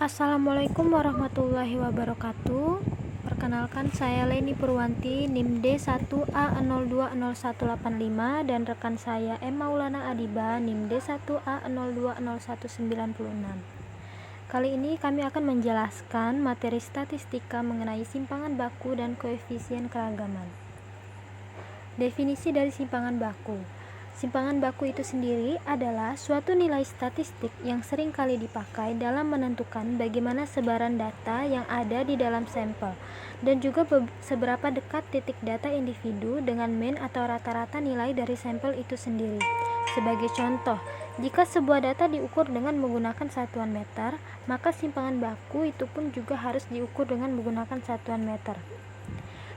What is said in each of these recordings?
Assalamualaikum warahmatullahi wabarakatuh. Perkenalkan, saya Leni Purwanti, NIM D1A020185, dan rekan saya M Maulana Adiba, NIM D1A020196. Kali ini kami akan menjelaskan materi statistika mengenai simpangan baku dan koefisien keragaman. Definisi dari simpangan baku. Simpangan baku itu sendiri adalah suatu nilai statistik yang sering kali dipakai dalam menentukan bagaimana sebaran data yang ada di dalam sampel, dan juga seberapa dekat titik data individu dengan mean atau rata-rata nilai dari sampel itu sendiri. Sebagai contoh, jika sebuah data diukur dengan menggunakan satuan meter, maka simpangan baku itu pun juga harus diukur dengan menggunakan satuan meter.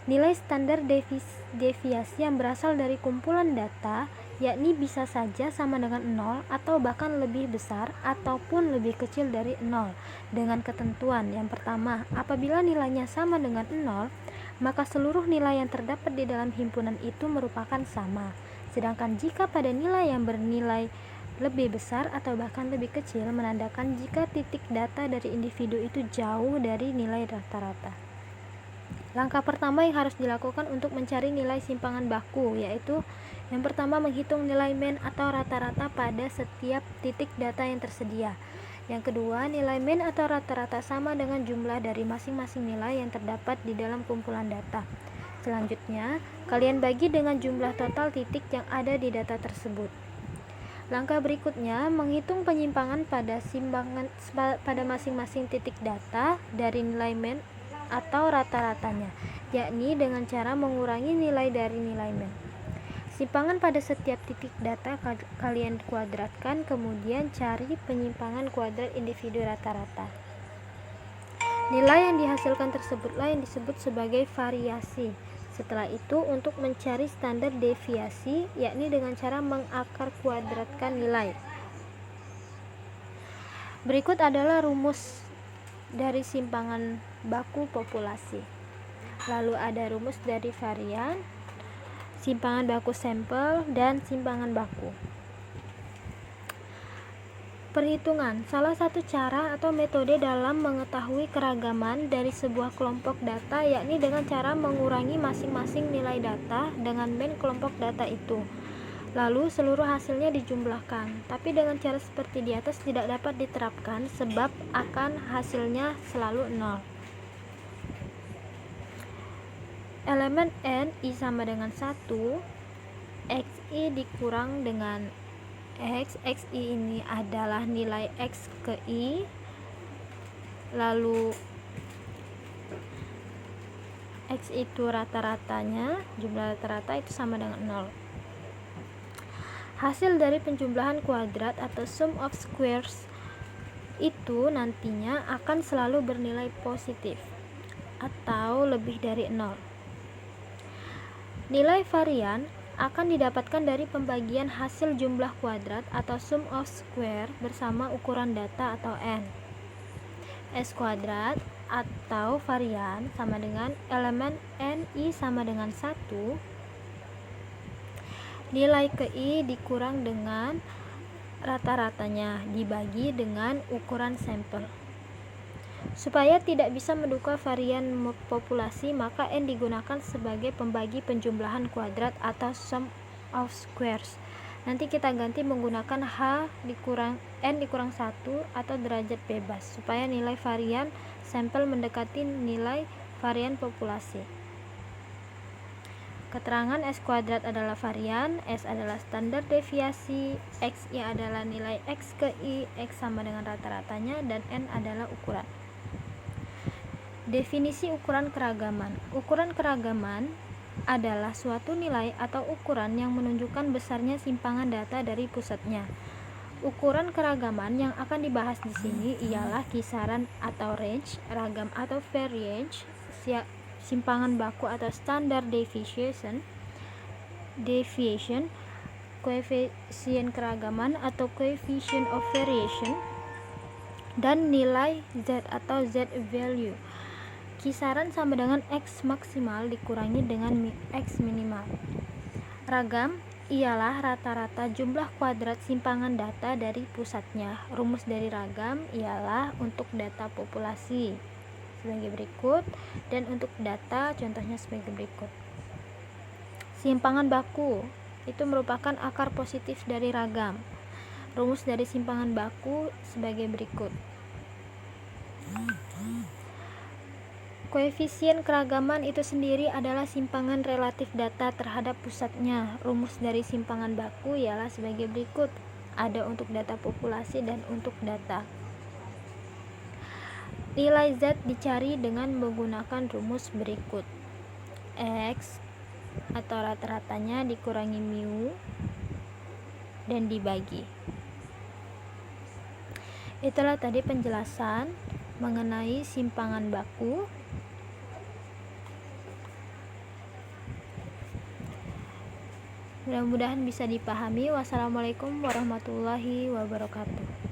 Nilai standar deviasi yang berasal dari kumpulan data yakni bisa saja sama dengan 0 atau bahkan lebih besar ataupun lebih kecil dari 0 dengan ketentuan. Yang pertama, apabila nilainya sama dengan 0, maka seluruh nilai yang terdapat di dalam himpunan itu merupakan sama. Sedangkan jika pada nilai yang bernilai lebih besar atau bahkan lebih kecil, menandakan jika titik data dari individu itu jauh dari nilai rata-rata. Langkah pertama yang harus dilakukan untuk mencari nilai simpangan baku yaitu yang pertama, menghitung nilai mean atau rata-rata pada setiap titik data yang tersedia. Yang kedua, nilai mean atau rata-rata sama dengan jumlah dari masing-masing nilai yang terdapat di dalam kumpulan data. Selanjutnya, kalian bagi dengan jumlah total titik yang ada di data tersebut. Langkah berikutnya, menghitung penyimpangan pada masing-masing titik data dari nilai mean atau rata-ratanya, yakni dengan cara mengurangi nilai dari nilai mean. Simpangan pada setiap titik data kalian kuadratkan, kemudian cari penyimpangan kuadrat individu rata-rata. Nilai yang dihasilkan tersebutlah yang disebut sebagai variasi. Setelah itu, untuk mencari standar deviasi, yakni dengan cara mengakar kuadratkan nilai. Berikut adalah rumus dari simpangan baku populasi. Lalu ada rumus dari varian, simpangan baku sampel, dan simpangan baku. Perhitungan salah satu cara atau metode dalam mengetahui keragaman dari sebuah kelompok data, yakni dengan cara mengurangi masing-masing nilai data dengan mean kelompok data itu. Lalu seluruh hasilnya dijumlahkan. Tapi dengan cara seperti di atas tidak dapat diterapkan sebab akan hasilnya selalu 0. Elemen n i sama dengan 1, xi dikurang dengan xi ini adalah nilai x ke i, lalu x itu rata-ratanya, jumlah rata-rata itu sama dengan 0. Hasil dari penjumlahan kuadrat atau sum of squares itu nantinya akan selalu bernilai positif atau lebih dari 0. Nilai varian akan didapatkan dari pembagian hasil jumlah kuadrat atau sum of square bersama ukuran data atau n. S kuadrat atau varian sama dengan elemen ni sama dengan 1, nilai ke i dikurang dengan rata-ratanya dibagi dengan ukuran sampel. Supaya tidak bisa menduga varian populasi, maka n digunakan sebagai pembagi penjumlahan kuadrat atau sum of squares. Nanti kita ganti menggunakan n dikurang 1 atau derajat bebas, supaya nilai varian sampel mendekati nilai varian populasi. Keterangan S kuadrat adalah varian, S adalah standar deviasi, XI adalah nilai X ke I, X sama dengan rata-ratanya, dan N adalah ukuran. Definisi ukuran keragaman. Ukuran keragaman adalah suatu nilai atau ukuran yang menunjukkan besarnya simpangan data dari pusatnya. Ukuran keragaman yang akan dibahas di sini ialah kisaran atau range, ragam atau variance, simpangan baku atau standard deviation, koefisien keragaman atau coefficient of variation, dan nilai Z atau Z value. Kisaran sama dengan X maksimal dikurangi dengan X minimal. Ragam ialah rata-rata jumlah kuadrat simpangan data dari pusatnya. Rumus dari ragam ialah untuk data populasi sebagai berikut, dan untuk data contohnya sebagai berikut. Simpangan baku itu merupakan akar positif dari ragam. Rumus dari simpangan baku sebagai berikut. Koefisien keragaman itu sendiri adalah simpangan relatif data terhadap pusatnya. Rumus dari simpangan baku ialah sebagai berikut. Ada untuk data populasi dan untuk data. Nilai Z dicari dengan menggunakan rumus berikut. X atau rata-ratanya dikurangi mu dan dibagi. Itulah tadi penjelasan mengenai simpangan baku. Mudah-mudahan bisa dipahami. Wassalamualaikum warahmatullahi wabarakatuh.